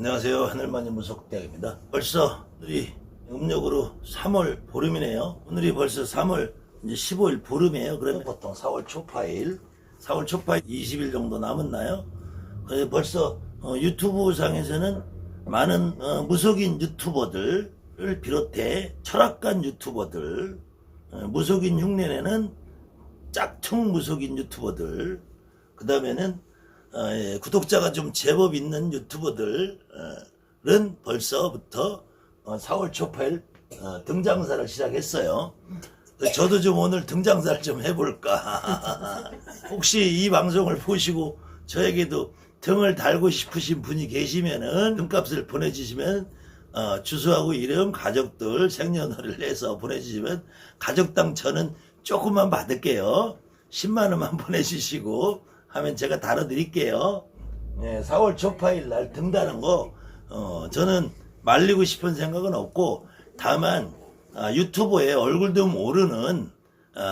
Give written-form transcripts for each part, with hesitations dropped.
안녕하세요. 하늘만이 무속대학입니다. 벌써 우리 음력으로 3월 보름이네요. 오늘이 벌써 3월 이제 15일 보름이에요. 그러면 보통 4월 초파일 20일 정도 남았나요? 벌써 유튜브 상에서는 많은 무속인 유튜버들을 비롯해 철학관 유튜버들, 무속인 흉내내는 짝퉁 무속인 유튜버들, 그 다음에는 구독자가 좀 제법 있는 유튜버들은 벌써부터 4월 초파일 등장사를 시작했어요. 저도 좀 오늘 등장사를 좀 해볼까. 혹시 이 방송을 보시고 저에게도 등을 달고 싶으신 분이 계시면은 등값을 보내주시면 주소하고 이름, 가족들 생년월일 내서 보내주시면 가족당 저는 조금만 받을게요. 10만 원만 보내주시고 하면 제가 다뤄드릴게요. 네, 4월 초파일 날 등다는 거 저는 말리고 싶은 생각은 없고, 다만 유튜브에 얼굴도 모르는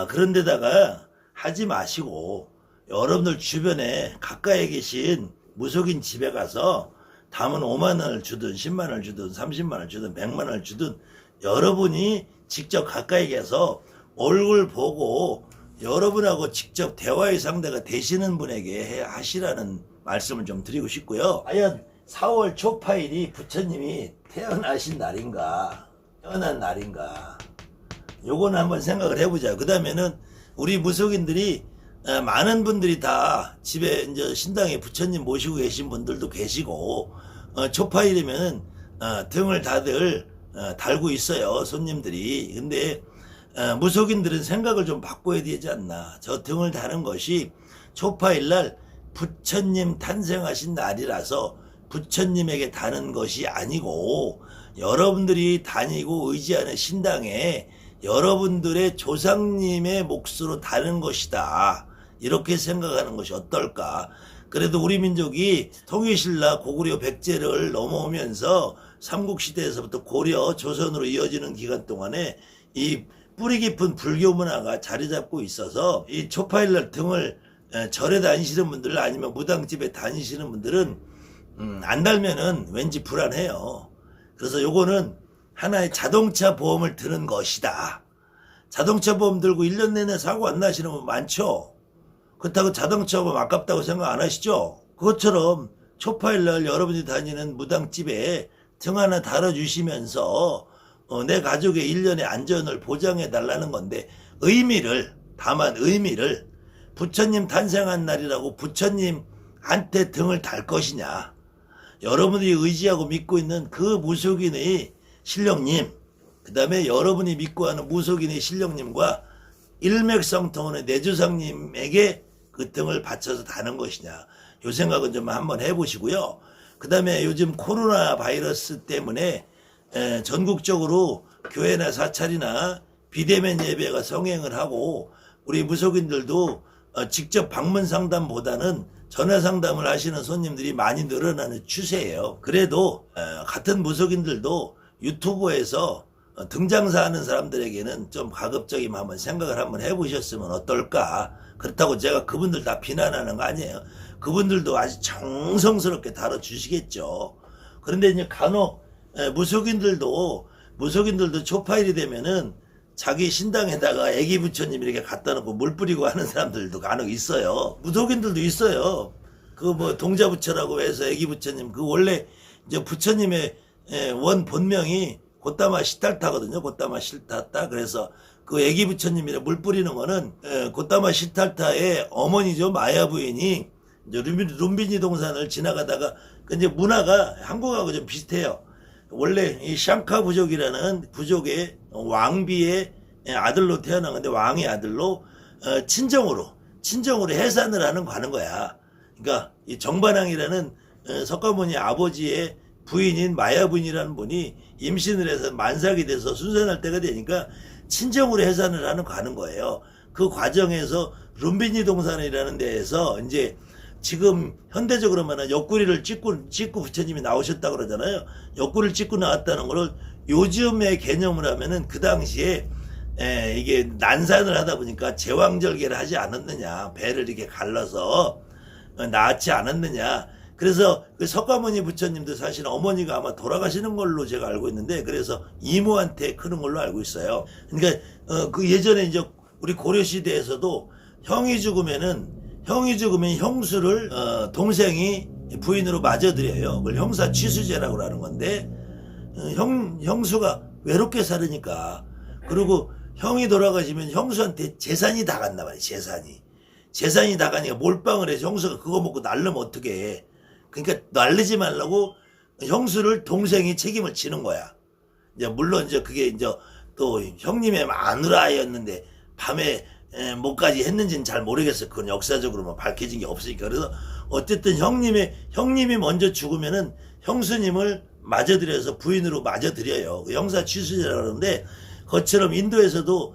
그런 데다가 하지 마시고 여러분들 주변에 가까이에 계신 무속인 집에 가서 담은 5만 원을 주든 10만 원을 주든 30만 원을 주든 100만 원을 주든 여러분이 직접 가까이 가서 얼굴 보고 여러분하고 직접 대화의 상대가 되시는 분에게 하시라는 말씀을 좀 드리고 싶고요. 과연 4월 초파일이 부처님이 태어나신 날인가, 태어난 날인가, 요거는 한번 생각을 해보자. 그 다음에는 우리 무속인들이 많은 분들이 다 집에 이제 신당에 부처님 모시고 계신 분들도 계시고, 초파일이면 등을 다들 달고 있어요, 손님들이. 근데 무속인들은 생각을 좀 바꿔야 되지 않나. 저 등을 다는 것이 초파일날 부처님 탄생하신 날이라서 부처님에게 다는 것이 아니고, 여러분들이 다니고 의지하는 신당에 여러분들의 조상님의 몫으로 다는 것이다, 이렇게 생각하는 것이 어떨까. 그래도 우리 민족이 통일신라 고구려 백제를 넘어오면서 삼국시대에서부터 고려 조선으로 이어지는 기간 동안에 이 뿌리 깊은 불교 문화가 자리 잡고 있어서 이 초파일날 등을 절에 다니시는 분들 아니면 무당집에 다니시는 분들은 안 달면은 왠지 불안해요. 그래서 요거는 하나의 자동차 보험을 드는 것이다. 자동차 보험 들고 1년 내내 사고 안 나시는 분 많죠. 그렇다고 자동차 보험 아깝다고 생각 안 하시죠? 그것처럼 초파일날 여러분이 다니는 무당집에 등 하나 달아주시면서 내 가족의 1년의 안전을 보장해 달라는 건데, 다만 의미를 부처님 탄생한 날이라고 부처님한테 등을 달 것이냐, 여러분들이 의지하고 믿고 있는 그 무속인의 신령님, 그 다음에 여러분이 믿고 하는 무속인의 신령님과 일맥상통하는 내 조상님에게 그 등을 바쳐서 다는 것이냐, 요 생각은 좀 한번 해보시고요. 그 다음에 요즘 코로나 바이러스 때문에 전국적으로 교회나 사찰이나 비대면 예배가 성행을 하고, 우리 무속인들도 직접 방문 상담보다는 전화 상담을 하시는 손님들이 많이 늘어나는 추세예요. 그래도 같은 무속인들도 유튜브에서 등장사 하는 사람들에게는 좀 가급적이면 한번 생각을 한번 해보셨으면 어떨까. 그렇다고 제가 그분들 다 비난하는 거 아니에요. 그분들도 아주 정성스럽게 다뤄주시겠죠. 그런데 이제 간혹 무속인들도 초파일이 되면은 자기 신당에다가 애기 부처님 이렇게 갖다 놓고 물 뿌리고 하는 사람들도 간혹 있어요. 무속인들도 있어요. 그 뭐 동자부처라고 해서 애기 부처님, 그 원래 이제 부처님의 원 본명이 고따마 시탈타거든요. 고따마 시탈타. 그래서 그 애기 부처님이라 물 뿌리는 거는 고따마 시탈타의 어머니죠. 마야 부인이 이제 룸비니 동산을 지나가다가, 이제 문화가 한국하고 좀 비슷해요. 원래 이 샹카 부족이라는 부족의 왕비의 아들로 태어난 건데, 왕의 아들로 친정으로 해산을 가는 거야. 그러니까 이 정반항이라는 석가모니 아버지의 부인인 마야 부인이라는 분이 임신을 해서 만삭이 돼서 순산할 때가 되니까 친정으로 해산을 가는 거예요. 그 과정에서 룸비니 동산이라는 데에서 이제 지금 현대적으로 말하면 옆구리를 찍고 부처님이 나오셨다고 그러잖아요. 옆구리를 찍고 나왔다는 거를 요즘의 개념을 하면은 그 당시에 이게 난산을 하다 보니까 제왕절개를 하지 않았느냐, 배를 이렇게 갈라서 낳지 않았느냐, 그래서 그 석가모니 부처님도 사실 어머니가 아마 돌아가시는 걸로 제가 알고 있는데, 그래서 이모한테 크는 걸로 알고 있어요. 그러니까 그 예전에 이제 우리 고려 시대에서도 형이 죽으면 형수를 동생이 부인으로 맞아들여요. 그걸 형사 취수제라고 하는 건데, 형수가 외롭게 살으니까, 그리고 형이 돌아가시면 형수한테 재산이 다 간단 말이에요. 재산이 다 가니까 몰빵을 해서 형수가 그거 먹고 날르면 어떻게 해. 그러니까 날르지 말라고 형수를 동생이 책임을 지는 거야. 이제 물론 이제 그게 이제 또 형님의 마누라였는데 밤에 뭐까지 했는지는 잘 모르겠어요. 그건 역사적으로 뭐 밝혀진 게 없으니까. 그래서 어쨌든 형님이 먼저 죽으면은 형수님을 맞아들여서 부인으로 맞아들여요. 형사 취수제라고 그러는데, 그것처럼 인도에서도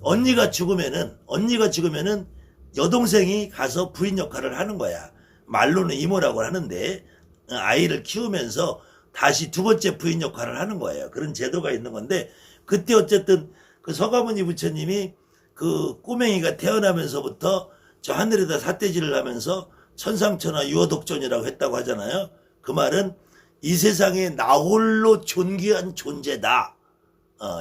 언니가 죽으면은 여동생이 가서 부인 역할을 하는 거야. 말로는 이모라고 하는데, 아이를 키우면서 다시 두 번째 부인 역할을 하는 거예요. 그런 제도가 있는 건데, 그때 어쨌든 그 서가모니 부처님이 그 꼬맹이가 태어나면서부터 저 하늘에다 삿대질을 하면서 천상천하 유어독존이라고 했다고 하잖아요. 그 말은 이 세상에 나 홀로 존귀한 존재다.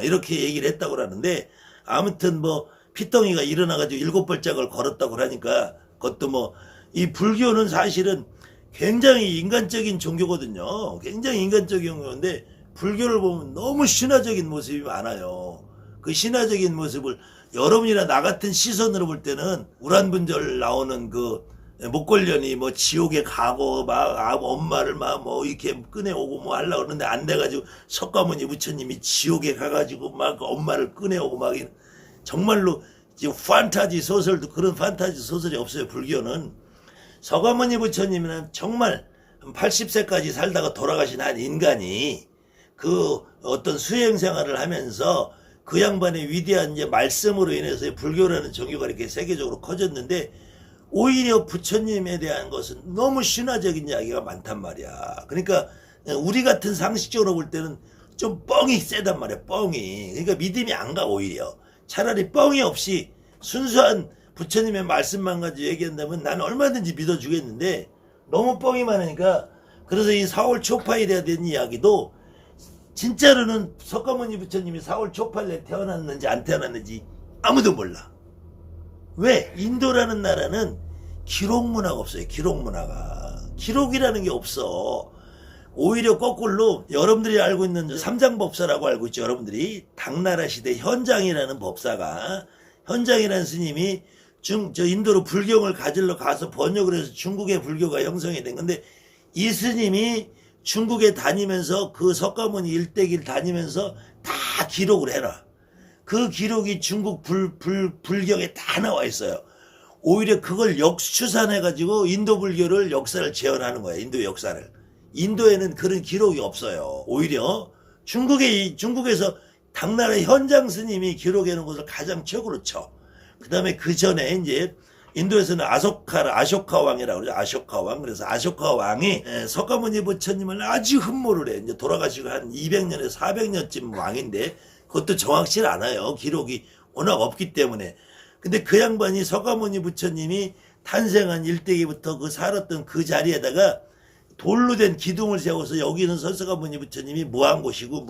이렇게 얘기를 했다고 하는데, 아무튼 뭐 피덩이가 일어나가지고 7발짝을 걸었다고 하니까, 그것도 뭐 이 불교는 사실은 굉장히 인간적인 종교거든요. 굉장히 인간적인 종교인데, 불교를 보면 너무 신화적인 모습이 많아요. 그 신화적인 모습을 여러분이나 나 같은 시선으로 볼 때는 우란분절 나오는 그 목걸련이 뭐 지옥에 가고 막 엄마를 막 뭐 이렇게 꺼내오고 뭐 하려고 그러는데 안 돼가지고 석가모니 부처님이 지옥에 가가지고 막 엄마를 꺼내오고 막 정말로 지금 판타지 소설도 그런 판타지 소설이 없어요. 불교는. 석가모니 부처님은 정말 80세까지 살다가 돌아가신 한 인간이 그 어떤 수행 생활을 하면서 그 양반의 위대한 이제 말씀으로 인해서 불교라는 종교가 이렇게 세계적으로 커졌는데, 오히려 부처님에 대한 것은 너무 신화적인 이야기가 많단 말이야. 그러니까 우리 같은 상식적으로 볼 때는 좀 뻥이 세단 말이야. 뻥이. 그러니까 믿음이 안 가. 오히려 차라리 뻥이 없이 순수한 부처님의 말씀만 가지고 얘기한다면 나는 얼마든지 믿어주겠는데, 너무 뻥이 많으니까. 그래서 이 4월 초파일에 대한 이야기도 진짜로는 석가모니 부처님이 4월 초파일에 태어났는지 안 태어났는지 아무도 몰라. 왜? 인도라는 나라는 기록문화가 없어요. 기록문화가. 기록이라는 게 없어. 오히려 거꾸로 여러분들이 알고 있는 삼장법사라고 알고 있죠. 여러분들이 당나라 시대 현장이라는 법사가, 현장이라는 스님이 저 인도로 불경을 가지러 가서 번역을 해서 중국의 불교가 형성이 된 건데, 이 스님이 중국에 다니면서 그 석가모니 일대기를 다니면서 다 기록을 해라. 그 기록이 중국 불경에 다 나와 있어요. 오히려 그걸 역추산해가지고 인도 불교를 역사를 재현하는 거예요. 인도 역사를. 인도에는 그런 기록이 없어요. 오히려 중국에서 당나라 현장 스님이 기록해 놓은 것을 가장 최고로 쳐. 그 다음에 그 전에 이제 인도에서는 아쇼카 왕이라고 그러죠. 아쇼카 왕. 그래서 아쇼카 왕이 석가모니 부처님을 아주 흠모를 해. 이제 돌아가시고 한 200년에서 400년쯤 왕인데, 그것도 정확치 않아요. 기록이 워낙 없기 때문에. 근데 그 양반이 석가모니 부처님이 탄생한 일대기부터 그 살았던 그 자리에다가 돌로 된 기둥을 세워서 여기는 석가모니 부처님이 무한곳이고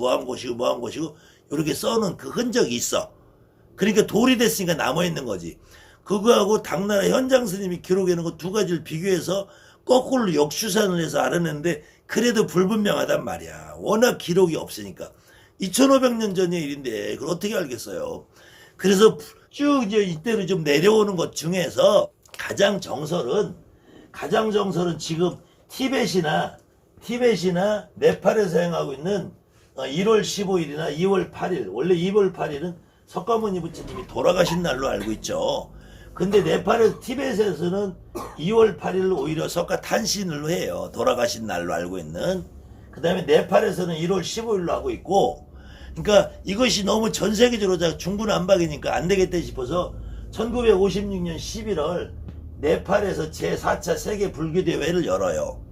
이렇게 써놓은 그 흔적이 있어. 그러니까 돌이 됐으니까 남아있는 거지. 그거하고 당나라 현장 스님이 기록해 놓은 거 두 가지를 비교해서 거꾸로 역추산을 해서 알아냈는데, 그래도 불분명하단 말이야. 워낙 기록이 없으니까. 2500년 전의 일인데 그걸 어떻게 알겠어요. 그래서 쭉 이제 이때로 좀 내려오는 것 중에서 가장 정설은 지금 티벳이나 네팔에서 행하고 있는 1월 15일이나 2월 8일, 원래 2월 8일은 석가모니 부처님이 돌아가신 날로 알고 있죠. 근데 네팔에서 티벳에서는 2월 8일로 오히려 석가 탄신일로 해요. 돌아가신 날로 알고 있는. 그 다음에 네팔에서는 1월 15일로 하고 있고, 그러니까 이것이 너무 전 세계적으로 중구난방이니까 안 되겠다 싶어서 1956년 11월 네팔에서 제4차 세계 불교대회를 열어요.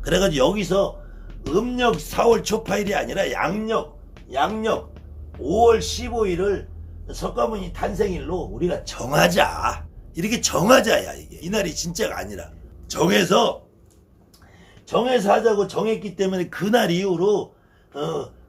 그래가지고 여기서 음력 4월 초파일이 아니라 양력 5월 15일을 석가모니 탄생일로 우리가 정하자. 이렇게 정하자야. 이게 이날이 진짜가 아니라 정해서 정해서 하자고 정했기 때문에 그날 이후로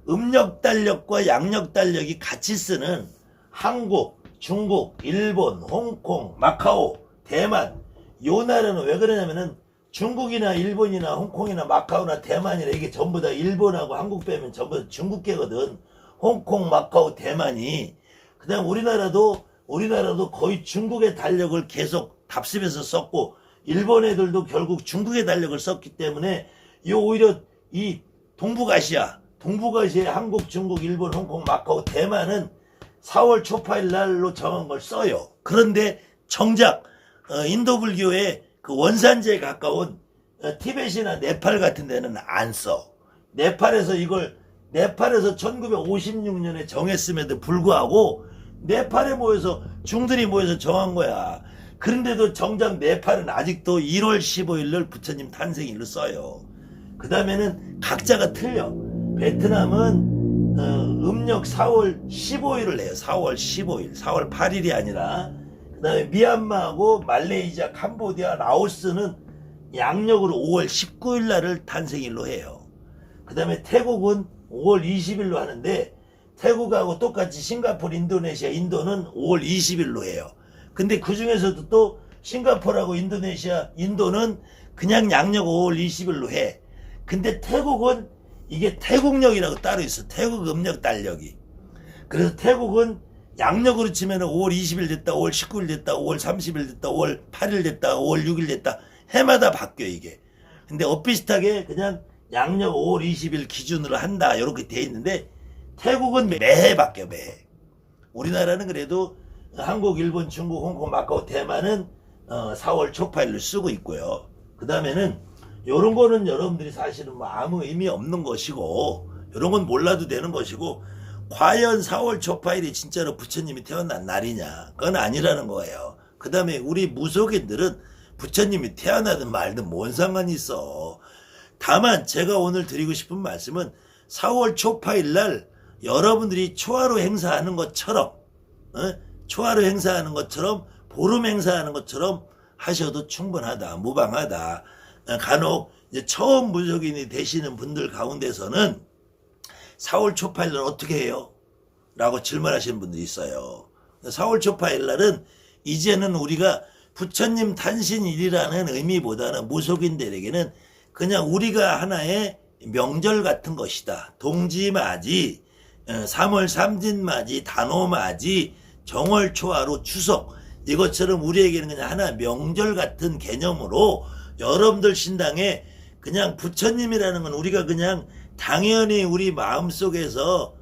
음력 달력과 양력 달력이 같이 쓰는 한국, 중국, 일본, 홍콩, 마카오, 대만 요 나라는 왜 그러냐면은 중국이나 일본이나 홍콩이나 마카오나 대만이나 이게 전부 다 일본하고 한국 빼면 전부 다 중국계거든. 홍콩, 마카오, 대만이. 그다음 우리나라도 거의 중국의 달력을 계속 답습해서 썼고 일본 애들도 결국 중국의 달력을 썼기 때문에 오히려 이 동북아시아 한국, 중국, 일본, 홍콩, 마카오, 대만은 4월 초파일 날로 정한 걸 써요. 그런데 정작 인도 불교의 그 원산지에 가까운 티벳이나 네팔 같은 데는 안 써. 네팔에서 1956년에 정했음에도 불구하고 네팔에 모여서 중들이 모여서 정한 거야. 그런데도 정작 네팔은 아직도 1월 15일을 부처님 탄생일로 써요. 그 다음에는 각자가 틀려. 베트남은 음력 4월 15일을 해요. 4월 15일. 4월 8일이 아니라. 그 다음에 미얀마하고 말레이시아, 캄보디아, 라오스는 양력으로 5월 19일 날을 탄생일로 해요. 그 다음에 태국은 5월 20일로 하는데 태국하고 똑같이 싱가포르, 인도네시아, 인도는 5월 20일로 해요. 근데 그 중에서도 또 싱가포르하고 인도네시아, 인도는 그냥 양력 5월 20일로 해. 근데 태국은 이게 태국력이라고 따로 있어. 태국 음력 달력이. 그래서 태국은 양력으로 치면 5월 20일 됐다, 5월 19일 됐다, 5월 30일 됐다, 5월 8일 됐다, 5월 6일 됐다. 해마다 바뀌어 이게. 근데 엇비슷하게 그냥 양력 5월 20일 기준으로 한다 이렇게 돼 있는데 태국은 매해 바뀌어 매해. 우리나라는 그래도 한국, 일본, 중국, 홍콩, 마카오, 대만은 4월 초파일을 쓰고 있고요. 그 다음에는 요런 거는 여러분들이 사실은 뭐 아무 의미 없는 것이고 요런 건 몰라도 되는 것이고 과연 4월 초파일이 진짜로 부처님이 태어난 날이냐 그건 아니라는 거예요. 그 다음에 우리 무속인들은 부처님이 태어나든 말든 뭔 상관이 있어. 다만 제가 오늘 드리고 싶은 말씀은 4월 초파일 날 여러분들이 초하루 행사하는 것처럼 초하루 행사하는 것처럼 보름 행사하는 것처럼 하셔도 충분하다. 무방하다. 간혹 이제 처음 무속인이 되시는 분들 가운데서는 4월 초파일 날 어떻게 해요? 라고 질문하시는 분들이 있어요. 4월 초파일 날은 이제는 우리가 부처님 탄신일이라는 의미보다는 무속인들에게는 그냥 우리가 하나의 명절 같은 것이다. 동지맞이, 3월 삼진맞이, 단오맞이, 정월초하루, 추석 이것처럼 우리에게는 그냥 하나 명절 같은 개념으로 여러분들 신당에 그냥 부처님이라는 건 우리가 그냥 당연히 우리 마음속에서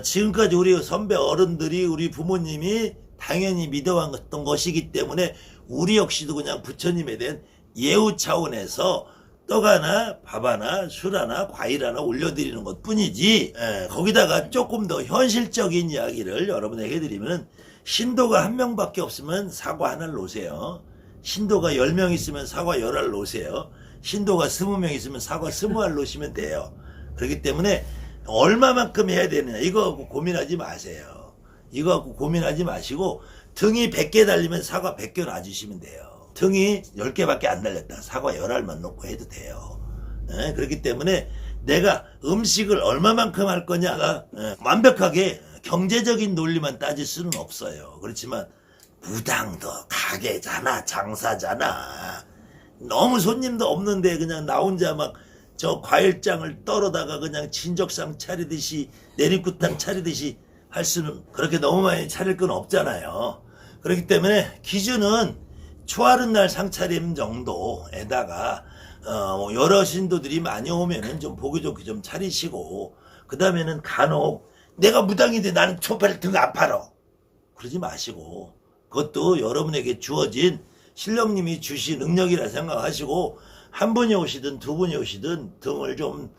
지금까지 우리 선배 어른들이 우리 부모님이 당연히 믿어왔던 것이기 때문에 우리 역시도 그냥 부처님에 대한 예우 차원에서 떡 하나, 밥 하나, 술 하나, 과일 하나 올려드리는 것 뿐이지 거기다가 조금 더 현실적인 이야기를 여러분에게 해드리면 신도가 한 명밖에 없으면 사과 하나를 놓으세요. 신도가 10명 있으면 사과 10알 놓으세요. 신도가 20명 있으면 사과 20알 놓으시면 돼요. 그렇기 때문에 얼마만큼 해야 되느냐 이거 갖고 고민하지 마세요. 이거 갖고 고민하지 마시고 등이 100개 달리면 사과 100개 놔주시면 돼요. 등이 10개밖에 안 달렸다. 사과 10알만 놓고 해도 돼요. 그렇기 때문에 내가 음식을 얼마만큼 할 거냐가 완벽하게 경제적인 논리만 따질 수는 없어요. 그렇지만 무당도 가게잖아, 장사잖아. 너무 손님도 없는데 그냥 나 혼자 막 저 과일장을 떨어다가 그냥 친족상 차리듯이 내리구탕 차리듯이 할 수는 그렇게 너무 많이 차릴 건 없잖아요. 그렇기 때문에 기준은 초하룻날 상차림 정도에다가 여러 신도들이 많이 오면은 좀 보기 좋게 좀 차리시고 그 다음에는 간혹 내가 무당인데 나는 초파를 등 안 팔어 그러지 마시고 그것도 여러분에게 주어진 신령님이 주신 능력이라 생각하시고 한 분이 오시든 두 분이 오시든 등을 좀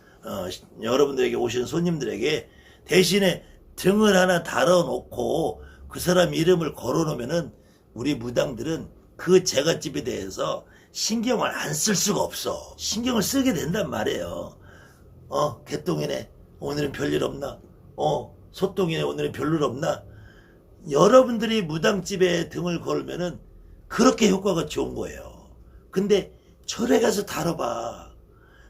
여러분들에게 오신 손님들에게 대신에 등을 하나 달아놓고 그 사람 이름을 걸어놓으면은 우리 무당들은 그 제갓집에 대해서 신경을 안 쓸 수가 없어. 신경을 쓰게 된단 말이에요. 개똥이네 오늘은 별일 없나? 소똥이네 오늘은 별일 없나? 여러분들이 무당집에 등을 걸면은 그렇게 효과가 좋은 거예요. 근데 절에 가서 다뤄봐.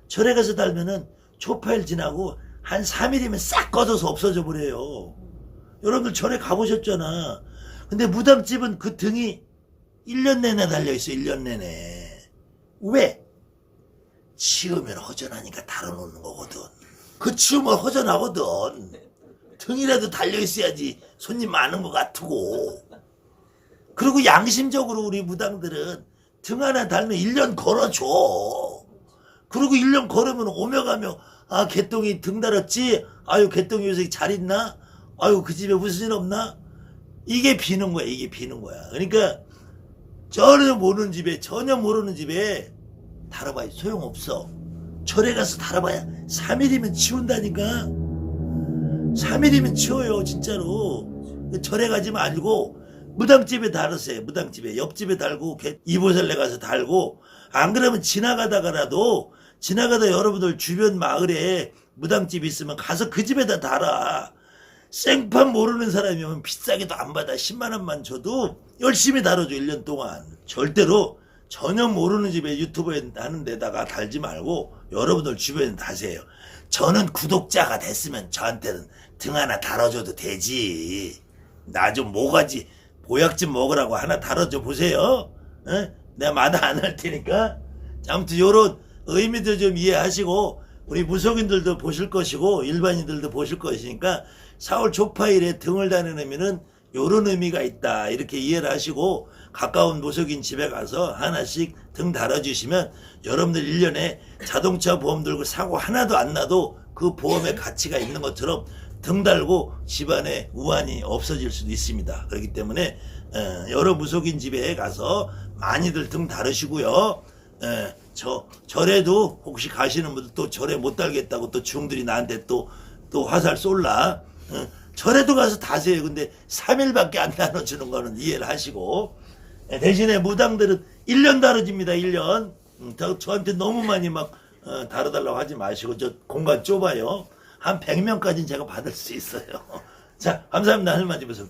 절에 가서 달면은 초파일 지나고 한 3일이면 싹 꺼져서 없어져 버려요. 여러분들 절에 가보셨잖아. 근데 무당집은 그 등이 1년 내내 달려있어. 1년 내내. 왜? 치우면 허전하니까 달아놓는 거거든. 그 치우면 허전하거든. 등이라도 달려있어야지 손님 많은 것 같고. 그리고 양심적으로 우리 무당들은 등 하나 달면 1년 걸어줘. 그리고 1년 걸으면 오며 가며 아 개똥이 등 달았지? 아유 개똥이 요새 잘 있나? 아유 그 집에 무슨 일 없나? 이게 비는 거야. 이게 비는 거야. 그러니까 전혀 모르는 집에 달아봐야 소용없어. 절에 가서 달아봐야 3일이면 치운다니까. 3일이면 치워요 진짜로. 절에 가지 말고 무당집에 달으세요. 무당집에 옆집에 달고 이보살래 가서 달고. 안 그러면 지나가다 여러분들 주변 마을에 무당집 있으면 가서 그 집에다 달아. 생판 모르는 사람이면 비싸게도 안 받아. 10만 원만 줘도 열심히 달아줘. 1년 동안. 절대로 전혀 모르는 집에 유튜브에 하는 데다가 달지 말고 여러분들 주변에 다세요. 저는 구독자가 됐으면 저한테는 등 하나 달아줘도 되지. 나 좀 모가지 보약 좀 먹으라고 하나 달아줘 보세요. 에? 내가 마다 안 할 테니까. 아무튼 요런 의미도 좀 이해하시고 우리 무속인들도 보실 것이고 일반인들도 보실 것이니까 4월 초파일에 등을 다는 의미는 요런 의미가 있다. 이렇게 이해를 하시고 가까운 무속인 집에 가서 하나씩 등 달아주시면 여러분들 1년에 자동차 보험 들고 사고 하나도 안 나도 그 보험의 가치가 있는 것처럼 등 달고 집안에 우환이 없어질 수도 있습니다. 그렇기 때문에 여러 무속인 집에 가서 많이들 등 다르시고요. 절에도 혹시 가시는 분들 또 절에 못 달겠다고 또 중들이 나한테 또 화살 쏠라. 절에도 가서 다세요. 근데 3일밖에 안 나눠주는 거는 이해를 하시고. 대신에 무당들은 1년 다뤄집니다. 1년. 저한테 너무 많이 막 다뤄달라고 하지 마시고 저 공간 좁아요. 한 100명까지는 제가 받을 수 있어요. 자, 감사합니다. 하늘만 집에서.